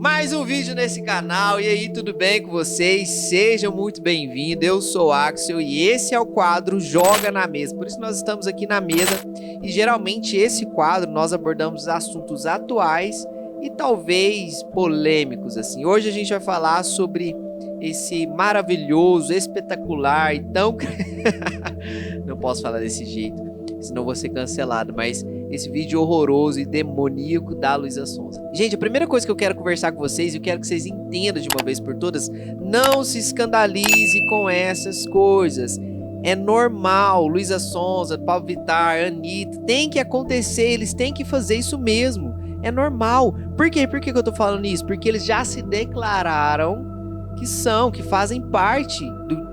Mais um vídeo nesse canal. E aí, tudo bem com vocês? Sejam muito bem-vindos. Eu sou o Axel e esse é o quadro Joga na Mesa. Por isso nós estamos aqui na mesa e geralmente esse quadro nós abordamos assuntos atuais e talvez polêmicos assim. Hoje a gente vai falar sobre esse maravilhoso, espetacular e tão... Não posso falar desse jeito, senão vou ser cancelado, mas esse vídeo horroroso e demoníaco da Luísa Sonza. Gente, a primeira coisa que eu quero conversar com vocês, e eu quero que vocês entendam de uma vez por todas, não se escandalize com essas coisas. É normal, Luísa Sonza, Pablo Vittar, Anitta, tem que acontecer, eles têm que fazer isso mesmo. É normal. Por quê? Por que eu tô falando isso? Porque eles já se declararam que fazem parte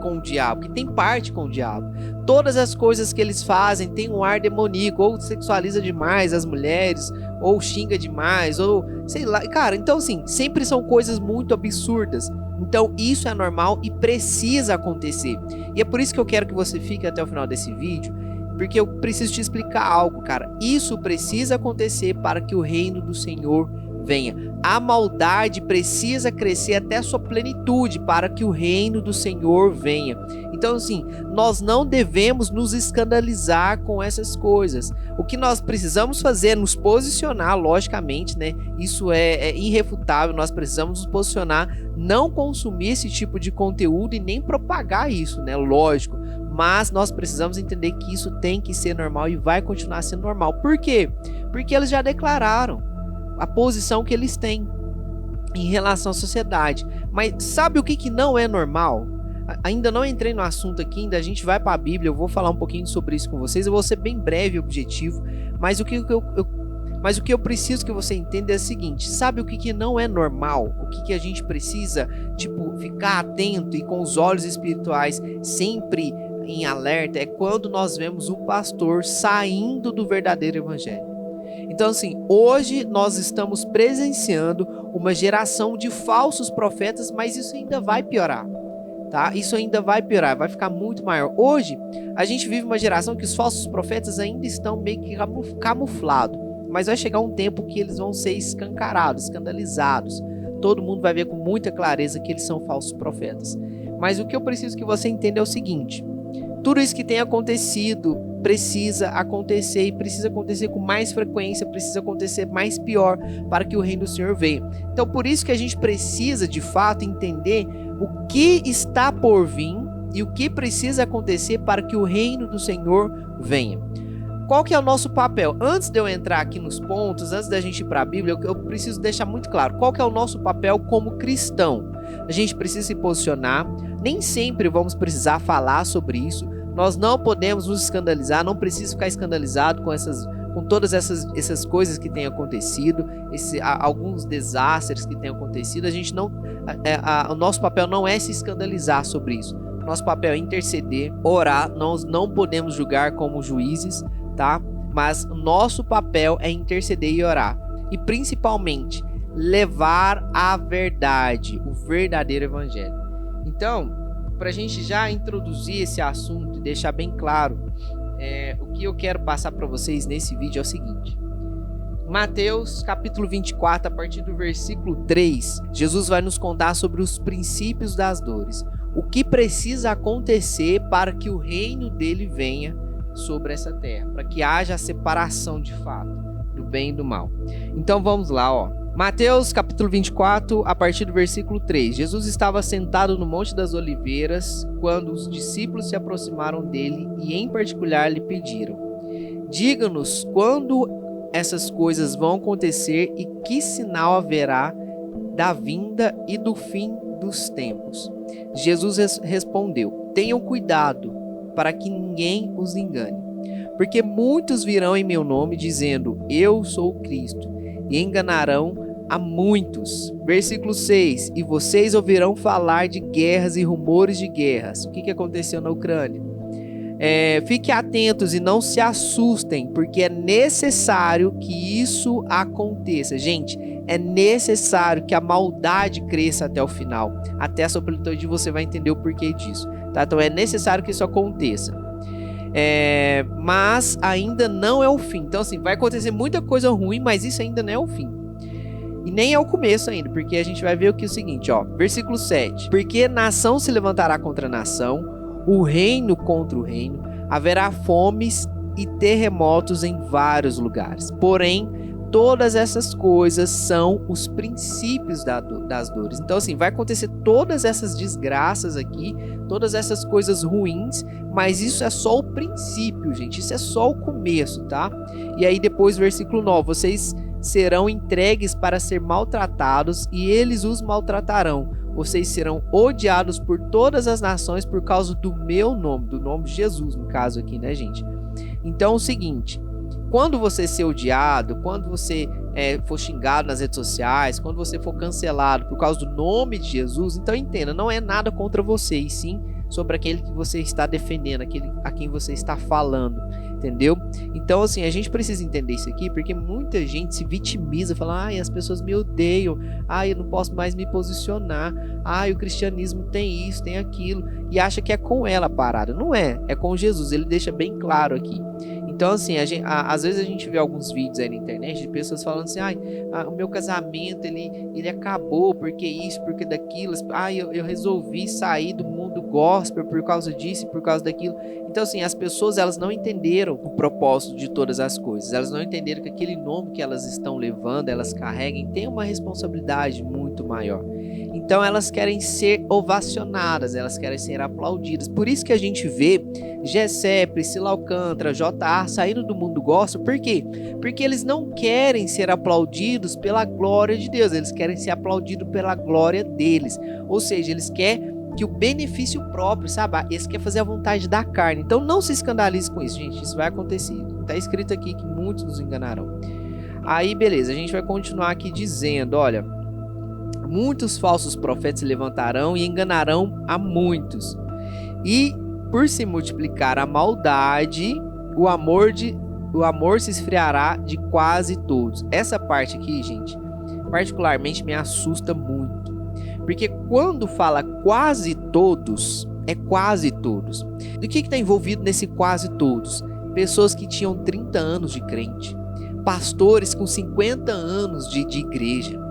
com o diabo, que tem parte com o diabo. Todas as coisas que eles fazem têm um ar demoníaco, ou sexualiza demais as mulheres, ou xinga demais, ou sei lá. Cara, então assim, sempre são coisas muito absurdas. Então isso é normal e precisa acontecer. E é por isso que eu quero que você fique até o final desse vídeo, porque eu preciso te explicar algo, cara. Isso precisa acontecer para que o reino do Senhor venha. A maldade precisa crescer até a sua plenitude para que o reino do Senhor venha. Então assim, nós não devemos nos escandalizar com essas coisas. O que nós precisamos fazer é nos posicionar, logicamente, né? Isso é irrefutável, nós precisamos nos posicionar, não consumir esse tipo de conteúdo e nem propagar isso, né? Lógico. Mas nós precisamos entender que isso tem que ser normal e vai continuar sendo normal. Por quê? Porque eles já declararam a posição que eles têm em relação à sociedade. Mas sabe o que não é normal? Ainda não entrei no assunto aqui, ainda a gente vai para a Bíblia, eu vou falar um pouquinho sobre isso com vocês, eu vou ser bem breve e objetivo, mas o que eu preciso que você entenda é o seguinte: sabe o que não é normal? O que a gente precisa, tipo, ficar atento e com os olhos espirituais sempre em alerta, é quando nós vemos um pastor saindo do verdadeiro evangelho. Então assim, hoje nós estamos presenciando uma geração de falsos profetas, mas isso ainda vai piorar, tá? Isso ainda vai piorar, vai ficar muito maior. Hoje, a gente vive uma geração que os falsos profetas ainda estão meio que camuflados, mas vai chegar um tempo que eles vão ser escancarados, escandalizados. Todo mundo vai ver com muita clareza que eles são falsos profetas. Mas o que eu preciso que você entenda é o seguinte: tudo isso que tem acontecido precisa acontecer, e precisa acontecer com mais frequência, precisa acontecer mais pior para que o reino do Senhor venha. Então por isso que a gente precisa de fato entender o que está por vir e o que precisa acontecer para que o reino do Senhor venha. Qual que é o nosso papel? Antes de eu entrar aqui nos pontos, antes da gente ir para a Bíblia, eu preciso deixar muito claro qual que é o nosso papel como cristão. A gente precisa se posicionar, nem sempre vamos precisar falar sobre isso. Nós não podemos nos escandalizar, não precisa ficar escandalizado com todas essas coisas que têm acontecido, alguns desastres que têm acontecido. A gente não, o nosso papel não é se escandalizar sobre isso. Nosso papel é interceder, orar. Nós não podemos julgar como juízes, tá? Mas o nosso papel é interceder e orar. E principalmente, levar a verdade, o verdadeiro evangelho. Então, para a gente já introduzir esse assunto e deixar bem claro, o que eu quero passar para vocês nesse vídeo é o seguinte: Mateus capítulo 24, a partir do versículo 3, Jesus vai nos contar sobre os princípios das dores, o que precisa acontecer para que o reino dele venha sobre essa terra, para que haja a separação de fato do bem e do mal. Então vamos lá, ó. Mateus capítulo 24, a partir do versículo 3. Jesus estava sentado no Monte das Oliveiras quando os discípulos se aproximaram dele e em particular lhe pediram: diga-nos quando essas coisas vão acontecer e que sinal haverá da vinda e do fim dos tempos. Jesus respondeu: tenham cuidado para que ninguém os engane, porque muitos virão em meu nome dizendo: eu sou o Cristo, e enganarão a muitos. Versículo 6: e vocês ouvirão falar de guerras e rumores de guerras. O que aconteceu na Ucrânia? Fiquem atentos e não se assustem, porque é necessário que isso aconteça. Gente, é necessário que a maldade cresça até o final. Até a sua plenitude você vai entender o porquê disso, tá? Então é necessário que isso aconteça. Mas ainda não é o fim. Então assim, vai acontecer muita coisa ruim, mas isso ainda não é o fim. E nem é o começo ainda, porque a gente vai ver o seguinte, ó, versículo 7. Porque nação se levantará contra nação, o reino contra o reino, haverá fomes e terremotos em vários lugares. Porém, todas essas coisas são os princípios das dores. Então, assim, vai acontecer todas essas desgraças aqui, todas essas coisas ruins, mas isso é só o princípio, gente. Isso é só o começo, tá? E aí depois, versículo 9, vocês serão entregues para ser maltratados e eles os maltratarão. Vocês serão odiados por todas as nações por causa do meu nome, do nome de Jesus, no caso aqui, né, gente? Então, é o seguinte, quando você ser odiado, quando você for xingado nas redes sociais, quando você for cancelado por causa do nome de Jesus, então entenda, não é nada contra você, e sim sobre aquele que você está defendendo, aquele a quem você está falando, entendeu? Então, assim, a gente precisa entender isso aqui, porque muita gente se vitimiza, fala, ai, as pessoas me odeiam, ai, eu não posso mais me posicionar, ai, o cristianismo tem isso, tem aquilo, e acha que é com ela a parada. Não é, é com Jesus, ele deixa bem claro aqui. Então, assim, às vezes a gente vê alguns vídeos aí na internet de pessoas falando assim, ai, o meu casamento, ele acabou, porque isso, porque daquilo, ai, eu resolvi sair do mundo gospel por causa disso e por causa daquilo. Então, assim, as pessoas, elas não entenderam o propósito de todas as coisas, elas não entenderam que aquele nome que elas estão levando, elas carreguem, tem uma responsabilidade muito maior. Então, elas querem ser ovacionadas, elas querem ser aplaudidas. Por isso que a gente vê Gessé, Priscila Alcântara, J.A. saindo do mundo gospel. Por quê? Porque eles não querem ser aplaudidos pela glória de Deus, eles querem ser aplaudidos pela glória deles. Ou seja, eles querem que o benefício próprio, sabe? Eles querem fazer a vontade da carne. Então não se escandalize com isso, gente. Isso vai acontecer. Está escrito aqui que muitos nos enganarão. Aí, beleza. A gente vai continuar aqui dizendo, olha, muitos falsos profetas se levantarão e enganarão a muitos. E por se multiplicar a maldade, o amor se esfriará de quase todos. Essa parte aqui, gente, particularmente me assusta muito. Porque quando fala quase todos, é quase todos. Do que está envolvido nesse quase todos? Pessoas que tinham 30 anos de crente. Pastores com 50 anos de igreja.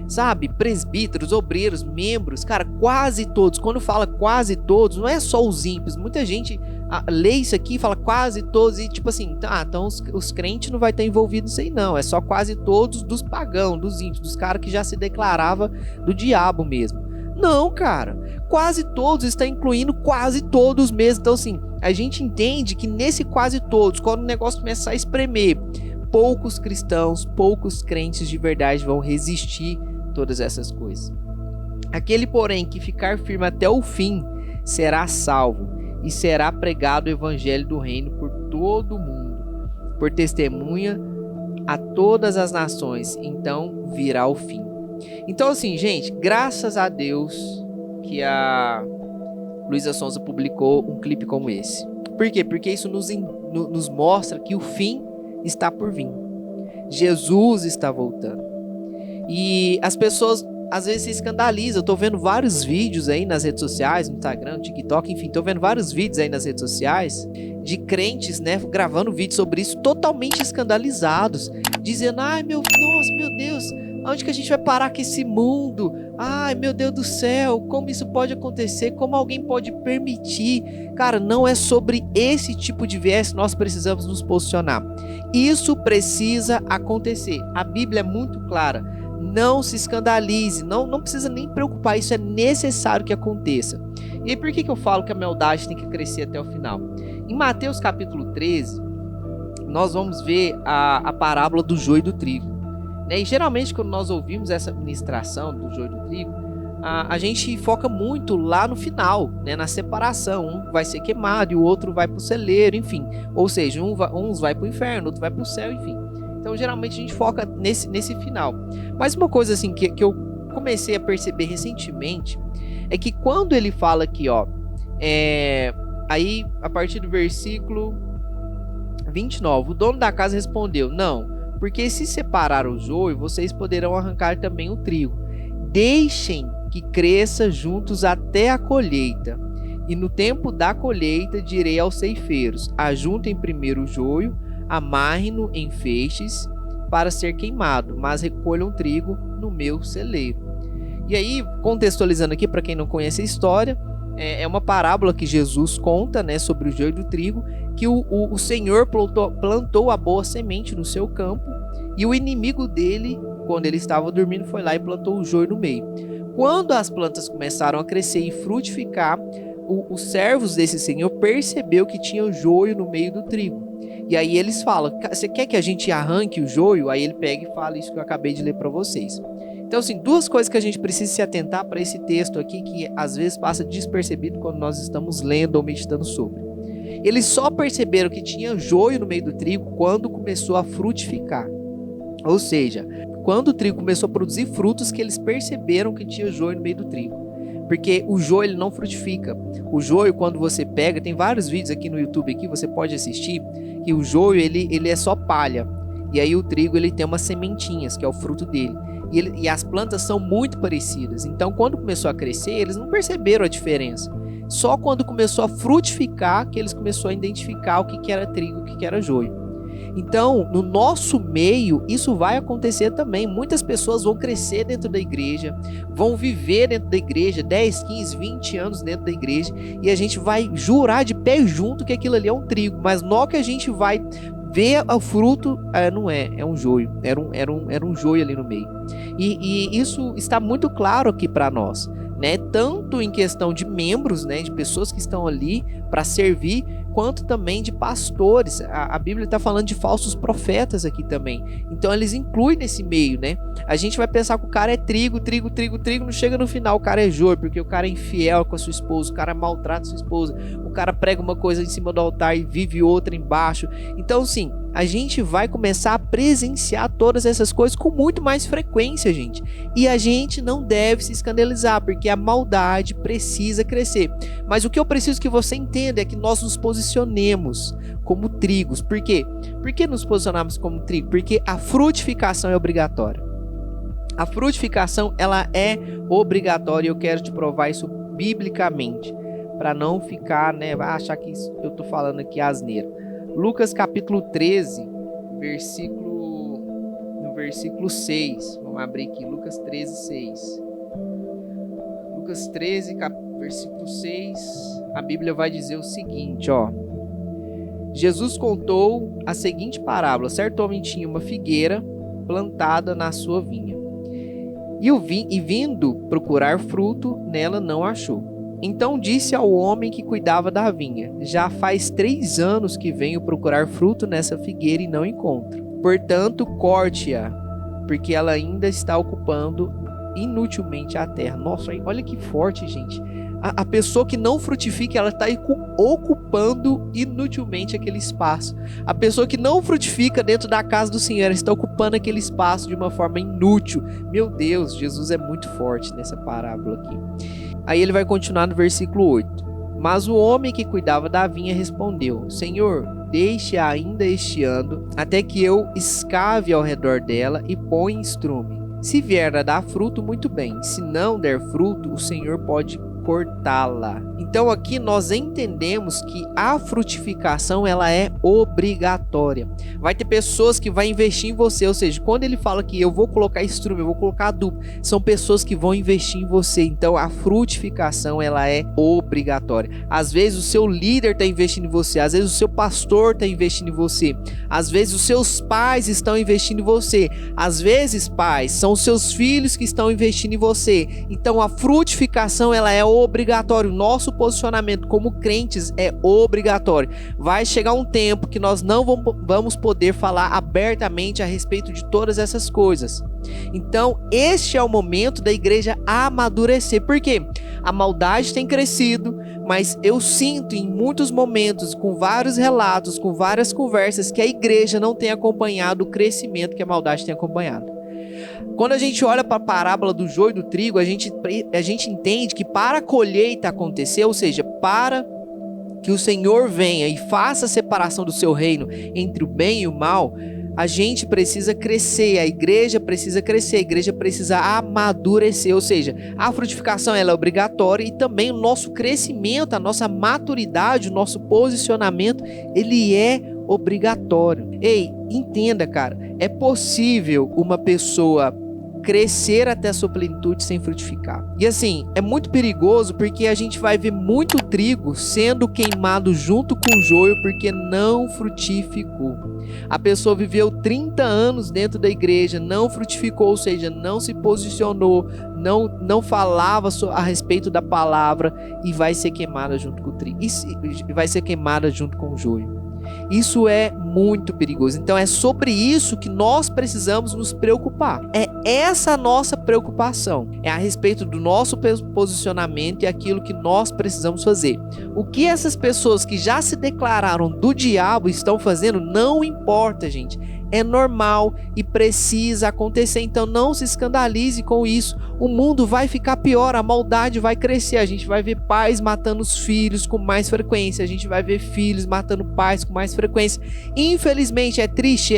Sabe? Presbíteros, obreiros, membros, cara, quase todos. Quando fala quase todos, não é só os ímpios. Muita gente lê isso aqui e fala quase todos e tipo assim, então os crentes não vai estar envolvidos nisso aí não. É só quase todos dos pagãos, dos ímpios, dos caras que já se declarava do diabo mesmo. Não, cara. Quase todos está incluindo quase todos mesmo. Então assim, a gente entende que nesse quase todos, quando o negócio começar a espremer, poucos cristãos, poucos crentes de verdade vão resistir todas essas coisas. Aquele, porém, que ficar firme até o fim será salvo e será pregado o evangelho do reino por todo o mundo, por testemunha a todas as nações, então virá o fim. Então, assim, gente, graças a Deus que a Luísa Sonza publicou um clipe como esse. Por quê? Porque isso nos mostra que o fim está por vir. Jesus está voltando. E as pessoas às vezes se escandalizam. Eu tô vendo vários vídeos aí nas redes sociais, no Instagram, no TikTok, enfim, tô vendo vários vídeos aí nas redes sociais de crentes, né, gravando vídeos sobre isso, totalmente escandalizados, dizendo, ai meu Deus, onde que a gente vai parar com esse mundo? Ai meu Deus do céu, como isso pode acontecer? Como alguém pode permitir? Cara, não é sobre esse tipo de viés que nós precisamos nos posicionar. Isso precisa acontecer. A Bíblia é muito clara. Não se escandalize, não precisa nem preocupar, isso é necessário que aconteça. E aí, por que eu falo que a maldade tem que crescer até o final? Em Mateus capítulo 13, nós vamos ver a parábola do joio e do trigo. E geralmente quando nós ouvimos essa ministração do joio e do trigo, a gente foca muito lá no final, né, na separação. Um vai ser queimado e o outro vai para o celeiro, enfim. Ou seja, uns vai para o inferno, outro vai para o céu, enfim. Então, geralmente, a gente foca nesse final. Mas uma coisa assim que eu comecei a perceber recentemente é que quando ele fala aqui, ó, aí, a partir do versículo 29, o dono da casa respondeu, não, porque se separar o joio, vocês poderão arrancar também o trigo. Deixem que cresça juntos até a colheita. E no tempo da colheita direi aos ceifeiros, ajuntem primeiro o joio, amarrem-no em feixes para ser queimado, mas recolham trigo no meu celeiro. E aí, contextualizando aqui, para quem não conhece a história, é uma parábola que Jesus conta, né, sobre o joio do trigo, que o Senhor plantou a boa semente no seu campo, e o inimigo dele, quando ele estava dormindo, foi lá e plantou o joio no meio. Quando as plantas começaram a crescer e frutificar, os servos desse Senhor percebeu que tinha o joio no meio do trigo. E aí eles falam: você quer que a gente arranque o joio? Aí ele pega e fala isso que eu acabei de ler para vocês. Então, assim, duas coisas que a gente precisa se atentar para esse texto aqui, que às vezes passa despercebido quando nós estamos lendo ou meditando sobre. Eles só perceberam que tinha joio no meio do trigo quando começou a frutificar. Ou seja, quando o trigo começou a produzir frutos, que eles perceberam que tinha joio no meio do trigo. Porque o joio ele não frutifica. O joio, quando você pega, tem vários vídeos aqui no YouTube, aqui, você pode assistir, que o joio ele é só palha. E aí o trigo ele tem umas sementinhas, que é o fruto dele. E as plantas são muito parecidas. Então, quando começou a crescer, eles não perceberam a diferença. Só quando começou a frutificar que eles começaram a identificar o que era trigo e o que era joio. Então, no nosso meio, isso vai acontecer também. Muitas pessoas vão crescer dentro da igreja, vão viver dentro da igreja, 10, 15, 20 anos dentro da igreja, e a gente vai jurar de pé junto que aquilo ali é um trigo, mas na hora que a gente vai ver o fruto, não é um joio, era um joio ali no meio. E isso está muito claro aqui para nós, né? Tanto em questão de membros, né, de pessoas que estão ali para servir, quanto também de pastores. A Bíblia está falando de falsos profetas aqui também. Então eles incluem nesse meio, né? A gente vai pensar que o cara é trigo, não chega no final, o cara é joio, porque o cara é infiel com a sua esposa, o cara maltrata a sua esposa, o cara prega uma coisa em cima do altar e vive outra embaixo. Então, sim, a gente vai começar a presenciar todas essas coisas com muito mais frequência, gente. E a gente não deve se escandalizar, porque a maldade precisa crescer. Mas o que eu preciso que você entenda é que nós nos posicionemos como trigos. Por quê? Por que nos posicionamos como trigo? Porque a frutificação é obrigatória. A frutificação, ela é obrigatória, e eu quero te provar isso biblicamente, para não ficar, né, vai achar que eu tô falando aqui asneira. Lucas capítulo 13, no versículo 6. Vamos abrir aqui, Lucas 13, 6. Lucas 13, versículo 6, a Bíblia vai dizer o seguinte, ó. Jesus contou a seguinte parábola: certo homem tinha uma figueira plantada na sua vinha, e vindo procurar fruto, nela não achou. Então disse ao homem que cuidava da vinha: já faz 3 anos que venho procurar fruto nessa figueira e não encontro. Portanto, corte-a, porque ela ainda está ocupando inutilmente a terra. Nossa, olha que forte, gente. A pessoa que não frutifica, ela está ocupando inutilmente aquele espaço. A pessoa que não frutifica dentro da casa do Senhor, ela está ocupando aquele espaço de uma forma inútil. Meu Deus, Jesus é muito forte nessa parábola aqui. Aí ele vai continuar no versículo 8. Mas o homem que cuidava da vinha respondeu: Senhor, deixe ainda este ano, até que eu escave ao redor dela e ponha estrume. Se vier a dar fruto, muito bem. Se não der fruto, o Senhor pode cortá-la. Então aqui nós entendemos que a frutificação ela é obrigatória. Vai ter pessoas que vão investir em você, ou seja, quando ele fala que eu vou colocar estrume, eu vou colocar adubo, são pessoas que vão investir em você. Então a frutificação ela é obrigatória. Às vezes o seu líder está investindo em você, às vezes o seu pastor está investindo em você, às vezes os seus pais estão investindo em você, às vezes, pais, são os seus filhos que estão investindo em você. Então a frutificação ela é obrigatório. O nosso posicionamento como crentes é obrigatório. Vai chegar um tempo que nós não vamos poder falar abertamente a respeito de todas essas coisas. Então, este é o momento da igreja amadurecer. Por quê? A maldade tem crescido, mas eu sinto em muitos momentos, com vários relatos, com várias conversas, que a igreja não tem acompanhado o crescimento que a maldade tem acompanhado. Quando a gente olha para a parábola do joio e do trigo, a gente entende que para a colheita acontecer, ou seja, para que o Senhor venha e faça a separação do seu reino entre o bem e o mal, a gente precisa crescer, a igreja precisa crescer, a igreja precisa amadurecer, ou seja, a frutificação ela é obrigatória, e também o nosso crescimento, a nossa maturidade, o nosso posicionamento, ele é obrigatório. Ei, entenda, cara, é possível uma pessoa crescer até a sua plenitude sem frutificar. E assim, é muito perigoso porque a gente vai ver muito trigo sendo queimado junto com o joio porque não frutificou. A pessoa viveu 30 anos dentro da igreja, não frutificou, ou seja, não se posicionou, não falava a respeito da palavra e vai ser queimada junto com o trigo. E vai ser queimada junto com o joio. Isso é muito perigoso. Então é sobre isso que nós precisamos nos preocupar. É essa a nossa preocupação. É a respeito do nosso posicionamento e aquilo que nós precisamos fazer. O que essas pessoas que já se declararam do diabo estão fazendo não importa, gente. É normal e precisa acontecer, então não se escandalize com isso. O mundo vai ficar pior, a maldade vai crescer, a gente vai ver pais matando os filhos com mais frequência, a gente vai ver filhos matando pais com mais frequência. Infelizmente, é triste,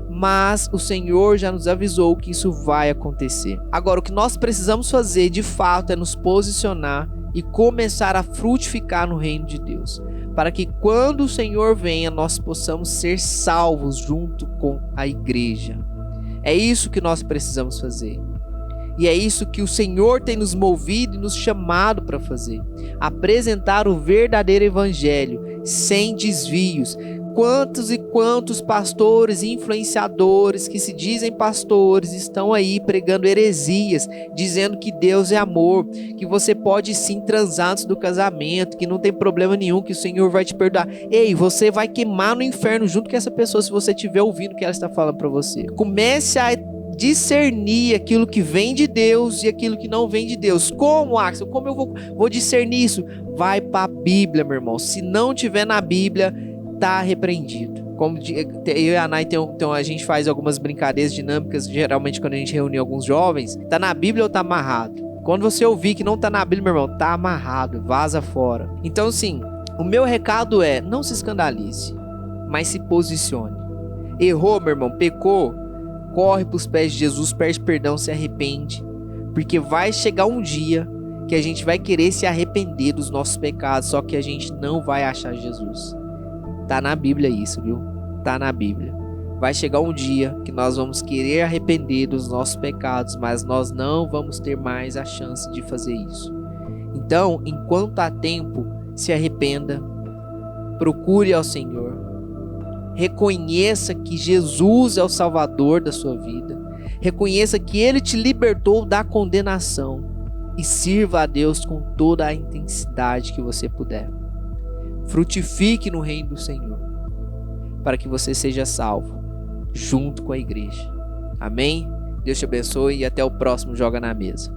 mas o Senhor já nos avisou que isso vai acontecer. Agora, o que nós precisamos fazer de fato é nos posicionar e começar a frutificar no reino de Deus, para que quando o Senhor venha, nós possamos ser salvos junto com a igreja. É isso que nós precisamos fazer. E é isso que o Senhor tem nos movido e nos chamado para fazer. Apresentar o verdadeiro evangelho, sem desvios. Quantos e quantos pastores e influenciadores que se dizem pastores estão aí pregando heresias, dizendo que Deus é amor, que você pode sim transar antes do casamento, que não tem problema nenhum, que o Senhor vai te perdoar. Ei, você vai queimar no inferno junto com essa pessoa se você estiver ouvindo o que ela está falando para você. Comece a discernir aquilo que vem de Deus e aquilo que não vem de Deus. Como, Axel? Como eu vou discernir isso? Vai para a Bíblia, meu irmão. Se não tiver na Bíblia, tá repreendido. Como eu e a Nai a gente faz algumas brincadeiras dinâmicas, geralmente quando a gente reúne alguns jovens, tá na Bíblia ou tá amarrado? Quando você ouvir que não tá na Bíblia, meu irmão, tá amarrado, vaza fora. Então, sim, o meu recado é, não se escandalize, mas se posicione. Errou, meu irmão, pecou, corre pros pés de Jesus, pede perdão, se arrepende, porque vai chegar um dia que a gente vai querer se arrepender dos nossos pecados, só que a gente não vai achar Jesus. Tá na Bíblia isso, viu? Tá na Bíblia. Vai chegar um dia que nós vamos querer arrepender dos nossos pecados, mas nós não vamos ter mais a chance de fazer isso. Então, enquanto há tempo, se arrependa, procure ao Senhor, reconheça que Jesus é o Salvador da sua vida, reconheça que Ele te libertou da condenação e sirva a Deus com toda a intensidade que você puder. Frutifique no reino do Senhor, para que você seja salvo, junto com a igreja. Amém? Deus te abençoe e até o próximo Joga na Mesa.